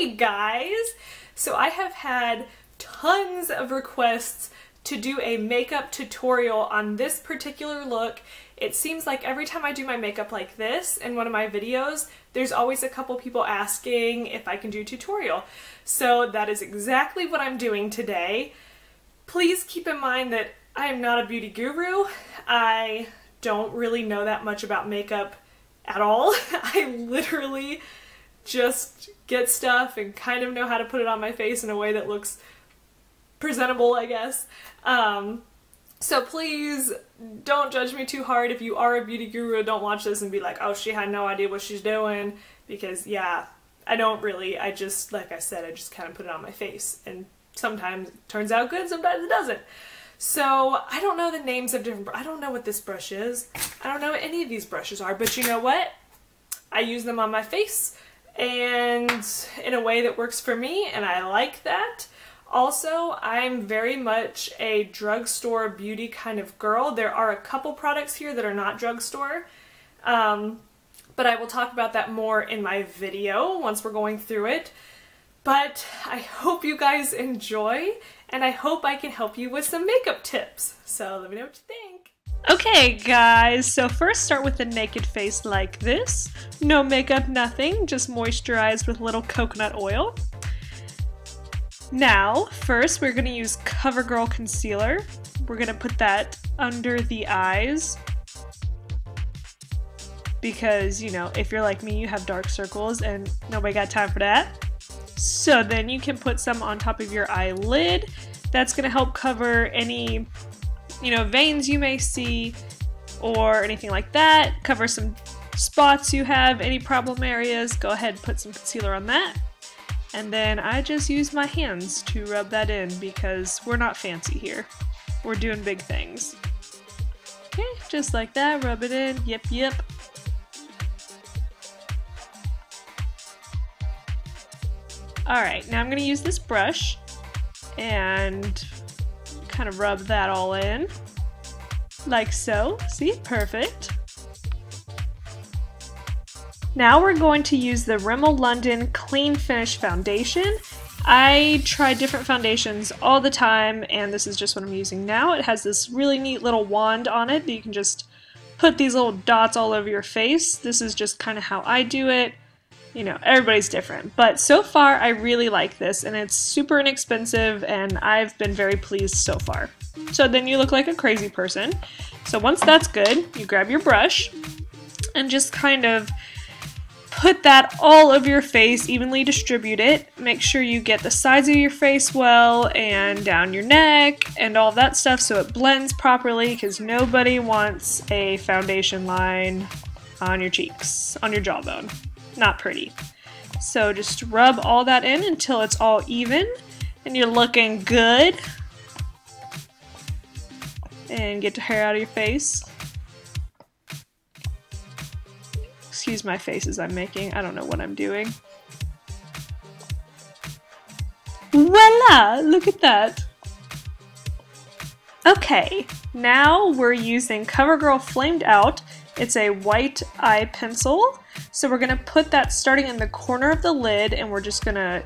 Hey guys! So I have had tons of requests to do a makeup tutorial on this particular look. It seems like every time I do my makeup like this in one of my videos, there's always a couple people asking if I can do a tutorial. So that is exactly what I'm doing today. Please keep in mind that I am not a beauty guru. I don't really know that much about makeup at all. I literally just get stuff and kind of know how to put it on my face in a way that looks presentable, I guess. So please don't judge me too hard. If you are a beauty guru, don't watch this and be like, oh, she had no idea what she's doing, because yeah, I don't really. I just, like I said, I just kind of put it on my face, and sometimes it turns out good, sometimes it doesn't. So I don't know the names of different, I don't know what this brush is. I don't know what any of these brushes are, but you know what? I use them on my face and in a way that works for me, and I like that. Also, I'm very much a drugstore beauty kind of girl. There are a couple products here that are not drugstore, but I will talk about that more in my video once we're going through it. But I hope you guys enjoy, and I hope I can help you with some makeup tips. So let me know what you think. Okay guys, so first start with the naked face like this. No makeup, nothing, just moisturized with a little coconut oil. Now, first we're going to use CoverGirl concealer. We're going to put that under the eyes because, you know, if you're like me, you have dark circles and nobody got time for that. So then you can put some on top of your eyelid. That's going to help cover any, you know, veins you may see or anything like that. Cover some spots you have, any problem areas. Go ahead and put some concealer on that. And then I just use my hands to rub that in because we're not fancy here. We're doing big things. Okay, just like that, rub it in, yep, yep. Alright, now I'm going to use this brush and kind of rub that all in. Like so. See? Perfect. Now we're going to use the Rimmel London Clean Finish Foundation. I try different foundations all the time, and this is just what I'm using now. It has this really neat little wand on it that you can just put these little dots all over your face. This is just kind of how I do it. You know, everybody's different, but so far I really like this, and it's super inexpensive, and I've been very pleased so far. So then you look like a crazy person. So once that's good, you grab your brush and just kind of put that all over your face, evenly distribute it. Make sure you get the sides of your face well and down your neck and all that stuff so it blends properly, because nobody wants a foundation line on your cheeks, on your jawbone. Not pretty. So just rub all that in until it's all even and you're looking good. And get the hair out of your face. Excuse my faces I'm making. I don't know what I'm doing. Voila! Look at that. Okay, now we're using CoverGirl Flamed Out. It's a white eye pencil. So we're going to put that starting in the corner of the lid, and we're just going to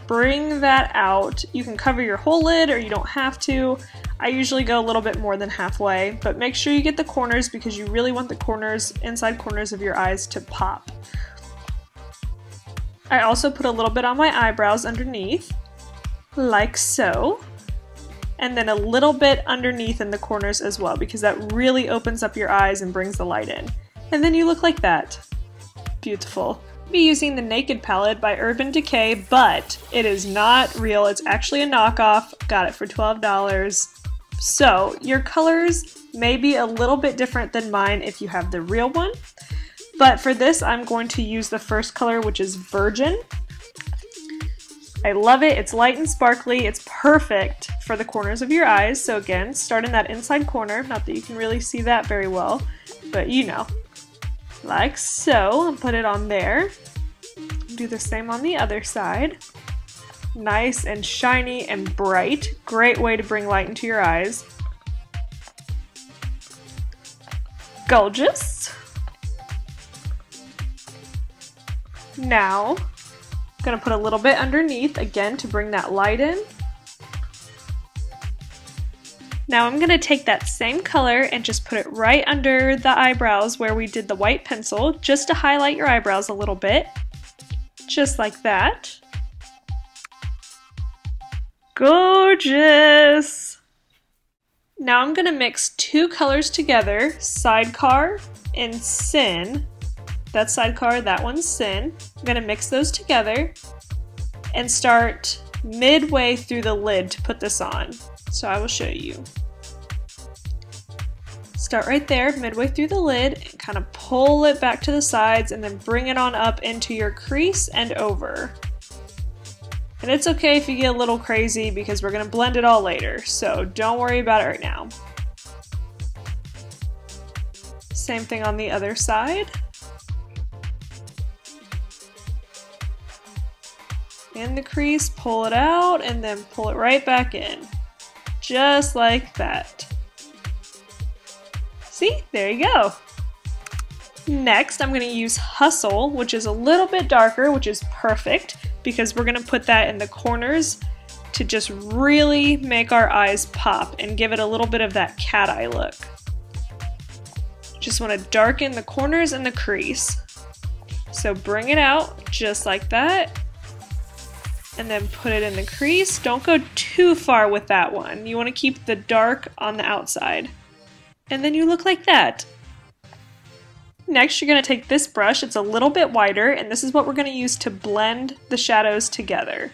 bring that out. You can cover your whole lid or you don't have to. I usually go a little bit more than halfway, but make sure you get the corners because you really want the corners, inside corners of your eyes to pop. I also put a little bit on my eyebrows underneath, like so. And then a little bit underneath in the corners as well, because that really opens up your eyes and brings the light in. And then you look like that. Beautiful. I'll be using the Naked palette by Urban Decay, but it is not real. It's actually a knockoff. Got it for $12. So your colors may be a little bit different than mine if you have the real one. But for this, I'm going to use the first color, which is Virgin. I love it. It's light and sparkly. It's perfect for the corners of your eyes. So again, start in that inside corner. Not that you can really see that very well, but you know. Like so, and put it on there. Do the same on the other side. Nice and shiny and bright. Great way to bring light into your eyes. Gorgeous. Now, Gonna put a little bit underneath again to bring that light in. Now I'm gonna take that same color and just put it right under the eyebrows where we did the white pencil, just to highlight your eyebrows a little bit. Just like that. Gorgeous! Now I'm gonna mix two colors together, Sidecar and Sin. That's Sidecar, that one's Sin. I'm gonna mix those together and start midway through the lid to put this on. So I will show you. Start right there, midway through the lid, and kind of pull it back to the sides and then bring it on up into your crease and over. And it's okay if you get a little crazy because we're gonna blend it all later, so don't worry about it right now. Same thing on the other side. In the crease, pull it out, and then pull it right back in. Just like that. See? There you go. Next, I'm going to use Hustle, which is a little bit darker, which is perfect, because we're going to put that in the corners to just really make our eyes pop and give it a little bit of that cat eye look. Just want to darken the corners and the crease. So bring it out just like that. And then put it in the crease. Don't go too far with that one. You want to keep the dark on the outside. And then you look like that. Next, you're going to take this brush. It's a little bit wider, and this is what we're going to use to blend the shadows together.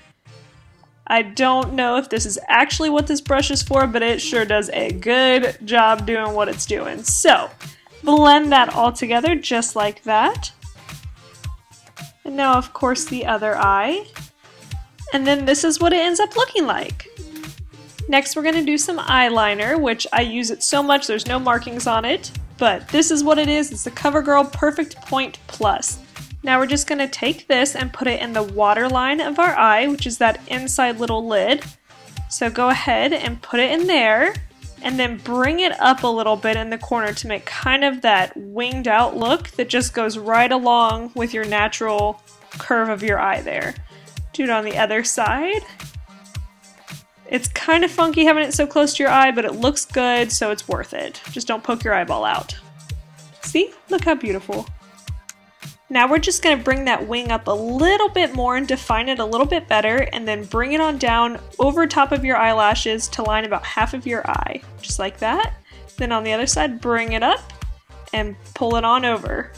I don't know if this is actually what this brush is for, but it sure does a good job doing what it's doing. So, blend that all together just like that. And now, of course, the other eye. And then this is what it ends up looking like. Next, we're going to do some eyeliner, which I use it so much there's no markings on it, but this is what it is. It's the CoverGirl Perfect Point Plus. Now we're just going to take this and put it in the waterline of our eye, which is that inside little lid. So go ahead and put it in there, and then bring it up a little bit in the corner to make kind of that winged out look that just goes right along with your natural curve of your eye there. Do it on the other side. It's kind of funky having it so close to your eye, but it looks good, so it's worth it. Just don't poke your eyeball out. See? Look how beautiful. Now we're just going to bring that wing up a little bit more and define it a little bit better, and then bring it on down over top of your eyelashes to line about half of your eye. Just like that. Then on the other side, bring it up and pull it on over.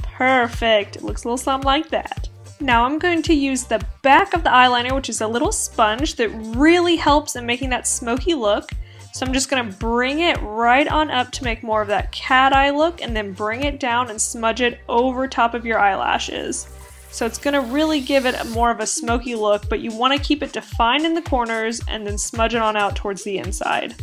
Perfect. It looks a little something like that. Now I'm going to use the back of the eyeliner, which is a little sponge that really helps in making that smoky look. So I'm just going to bring it right on up to make more of that cat eye look, and then bring it down and smudge it over top of your eyelashes. So it's going to really give it more of a smoky look, but you want to keep it defined in the corners and then smudge it on out towards the inside.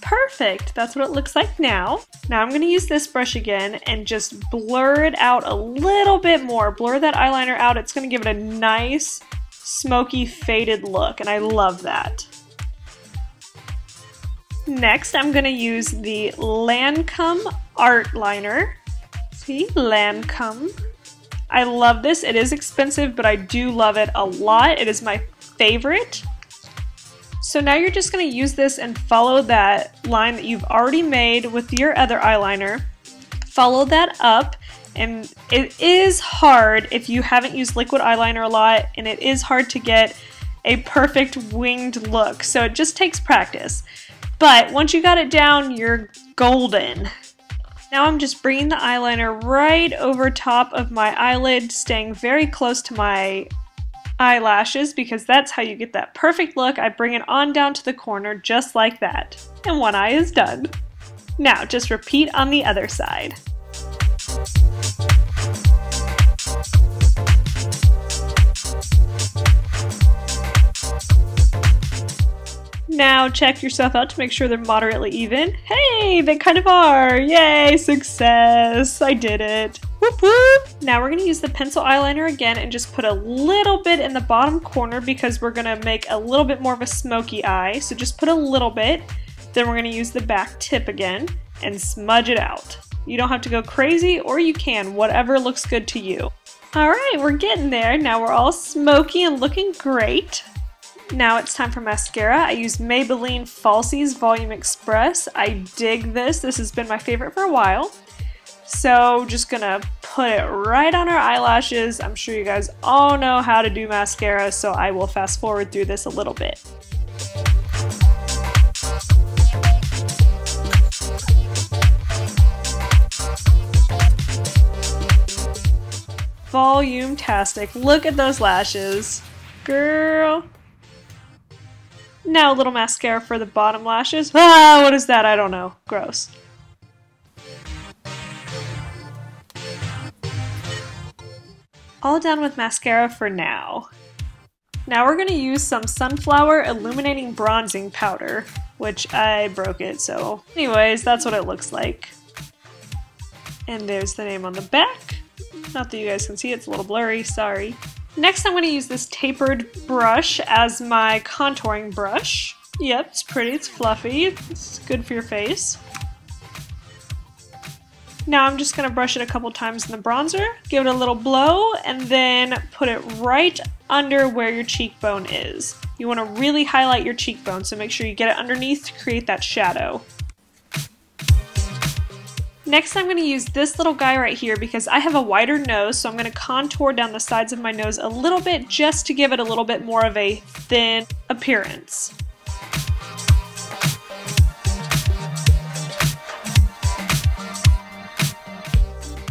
Perfect! That's what it looks like now. Now I'm going to use this brush again and just blur it out a little bit more. Blur that eyeliner out. It's going to give it a nice, smoky, faded look, and I love that. Next, I'm going to use the Lancome Art Liner. See? Lancome. I love this. It is expensive, but I do love it a lot. It is my favorite. So now you're just going to use this and follow that line that you've already made with your other eyeliner. Follow that up, and it is hard if you haven't used liquid eyeliner a lot, and it is hard to get a perfect winged look, so it just takes practice. But once you got it down, you're golden. Now I'm just bringing the eyeliner right over top of my eyelid, staying very close to my eyelashes because that's how you get that perfect look. I bring it on down to the corner just like that. And one eye is done. Now just repeat on the other side. Now check yourself out to make sure they're moderately even. Hey, they kind of are. Yay, success. I did it. Whoop whoop. Now we're going to use the pencil eyeliner again and just put a little bit in the bottom corner because we're going to make a little bit more of a smoky eye. So just put a little bit. Then we're going to use the back tip again and smudge it out. You don't have to go crazy, or you can, whatever looks good to you. Alright, we're getting there. Now we're all smoky and looking great. Now it's time for mascara. I use Maybelline Falsies Volume Express. I dig this. This has been my favorite for a while. So just gonna put it right on our eyelashes. I'm sure you guys all know how to do mascara, so I will fast forward through this a little bit. Volume-tastic. Look at those lashes. Girl. Now a little mascara for the bottom lashes. Ah, what is that? I don't know. Gross. All done with mascara for now. Now we're going to use some Sunflower Illuminating Bronzing Powder, which I broke it, so anyways, that's what it looks like. And there's the name on the back. Not that you guys can see, it's a little blurry, sorry. Next I'm going to use this tapered brush as my contouring brush. Yep, it's pretty, it's fluffy, it's good for your face. Now I'm just going to brush it a couple times in the bronzer, give it a little blow, and then put it right under where your cheekbone is. You want to really highlight your cheekbone, so make sure you get it underneath to create that shadow. Next I'm going to use this little guy right here because I have a wider nose, so I'm going to contour down the sides of my nose a little bit just to give it a little bit more of a thin appearance.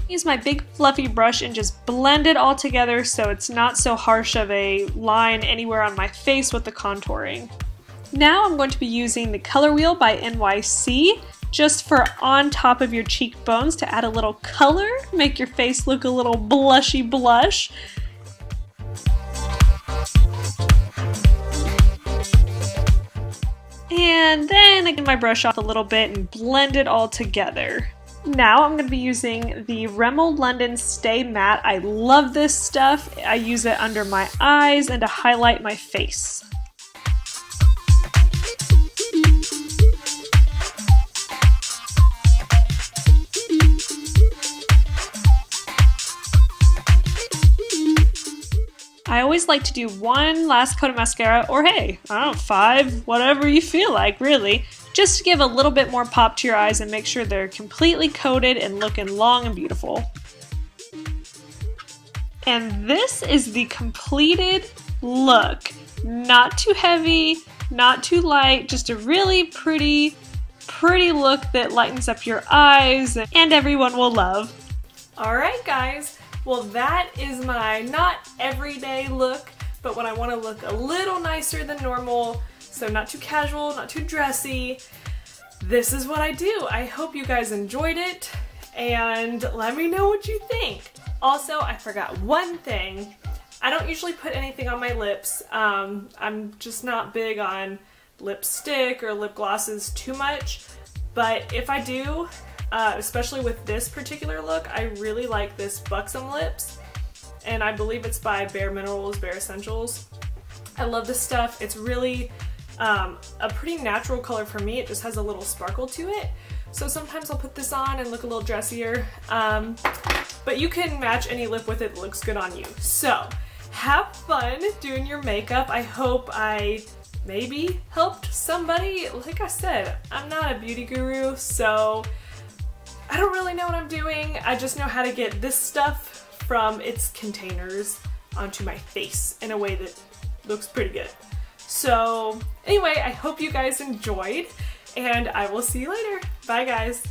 Use my big fluffy brush and just blend it all together so it's not so harsh of a line anywhere on my face with the contouring. Now I'm going to be using the Color Wheel by NYC just for on top of your cheekbones to add a little color, make your face look a little blushy blush. And then I get my brush off a little bit and blend it all together. Now I'm going to be using the Rimmel London Stay Matte. I love this stuff. I use it under my eyes and to highlight my face. I always like to do one last coat of mascara, or hey, I don't know, 5, whatever you feel like, really. Just to give a little bit more pop to your eyes and make sure they're completely coated and looking long and beautiful. And this is the completed look. Not too heavy, not too light, just a really pretty look that lightens up your eyes and everyone will love. Alright guys, well that is my not everyday look, but when I want to look a little nicer than normal, so not too casual, not too dressy, this is what I do. I hope you guys enjoyed it, and let me know what you think. Also, I forgot one thing. I don't usually put anything on my lips. I'm just not big on lipstick or lip glosses too much, but if I do, especially with this particular look, I really like this Buxom Lips, and I believe it's by Bare Minerals, Bare Essentials. I love this stuff. It's really a pretty natural color for me. It just has a little sparkle to it. So sometimes I'll put this on and look a little dressier. But you can match any lip with it that looks good on you. So have fun doing your makeup. I hope I maybe helped somebody. Like I said, I'm not a beauty guru, so I don't really know what I'm doing. I just know how to get this stuff from its containers onto my face in a way that looks pretty good. So anyway, I hope you guys enjoyed, and I will see you later. Bye guys.